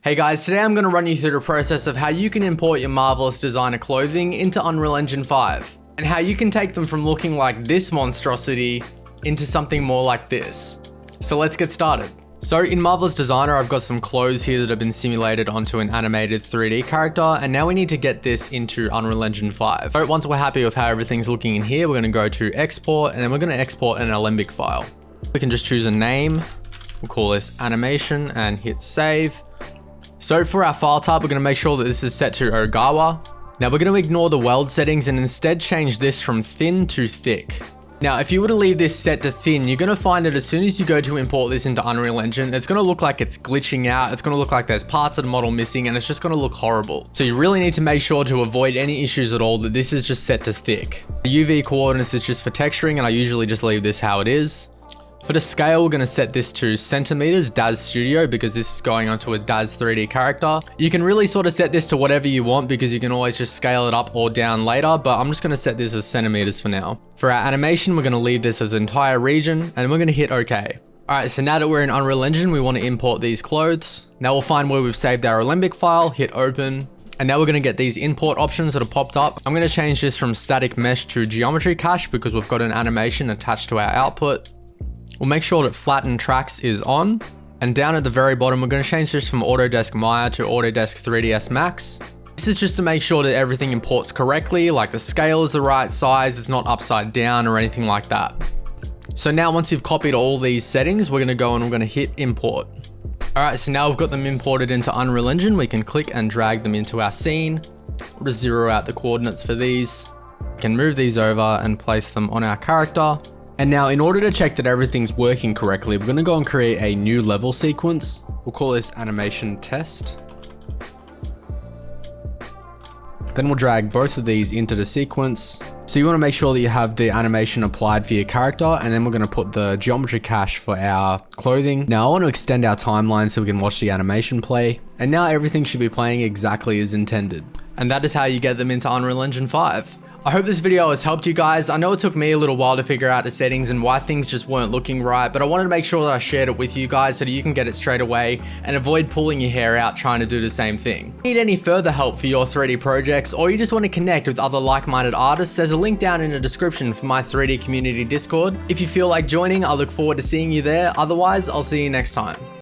Hey guys, today I'm going to run you through the process of how you can import your Marvelous Designer clothing into Unreal Engine 5, and how you can take them from looking like this monstrosity into something more like this. So let's get started. So in Marvelous Designer, I've got some clothes here that have been simulated onto an animated 3D character, and now we need to get this into Unreal Engine 5. So once we're happy with how everything's looking in here, we're going to go to export, and then we're going to export an Alembic file. We can just choose a name. We'll call this animation and hit save. So for our file type, we're going to make sure that this is set to Ogawa. Now we're going to ignore the weld settings and instead change this from thin to thick. Now, if you were to leave this set to thin, you're going to find that as soon as you go to import this into Unreal Engine, it's going to look like it's glitching out. It's going to look like there's parts of the model missing, and it's just going to look horrible. So you really need to make sure to avoid any issues at all that this is just set to thick. The UV coordinates is just for texturing, and I usually just leave this how it is. For the scale, we're going to set this to centimeters, DAZ Studio, because this is going onto a DAZ 3D character. You can really sort of set this to whatever you want because you can always just scale it up or down later, but I'm just going to set this as centimeters for now. For our animation, we're going to leave this as entire region, and we're going to hit OK. Alright, so now that we're in Unreal Engine, we want to import these clothes. Now we'll find where we've saved our Alembic file, hit open. And now we're going to get these import options that have popped up. I'm going to change this from static mesh to geometry cache because we've got an animation attached to our output. We'll make sure that flatten tracks is on, and down at the very bottom, we're going to change this from Autodesk Maya to Autodesk 3ds Max. This is just to make sure that everything imports correctly, like the scale is the right size, it's not upside down or anything like that. So now once you've copied all these settings, we're going to go and we're going to hit import. Alright, so now we've got them imported into Unreal Engine. We can click and drag them into our scene. We'll just zero out the coordinates for these. We can move these over and place them on our character. And now in order to check that everything's working correctly, we're going to go and create a new level sequence. We'll call this animation test. Then we'll drag both of these into the sequence. So you want to make sure that you have the animation applied for your character, and then we're going to put the geometry cache for our clothing. Now I want to extend our timeline so we can watch the animation play. And now everything should be playing exactly as intended. And that is how you get them into Unreal Engine 5. I hope this video has helped you guys. I know it took me a little while to figure out the settings and why things just weren't looking right, but I wanted to make sure that I shared it with you guys so that you can get it straight away and avoid pulling your hair out trying to do the same thing. Need any further help for your 3D projects, or you just want to connect with other like-minded artists, there's a link down in the description for my 3D community Discord. If you feel like joining, I look forward to seeing you there. Otherwise, I'll see you next time.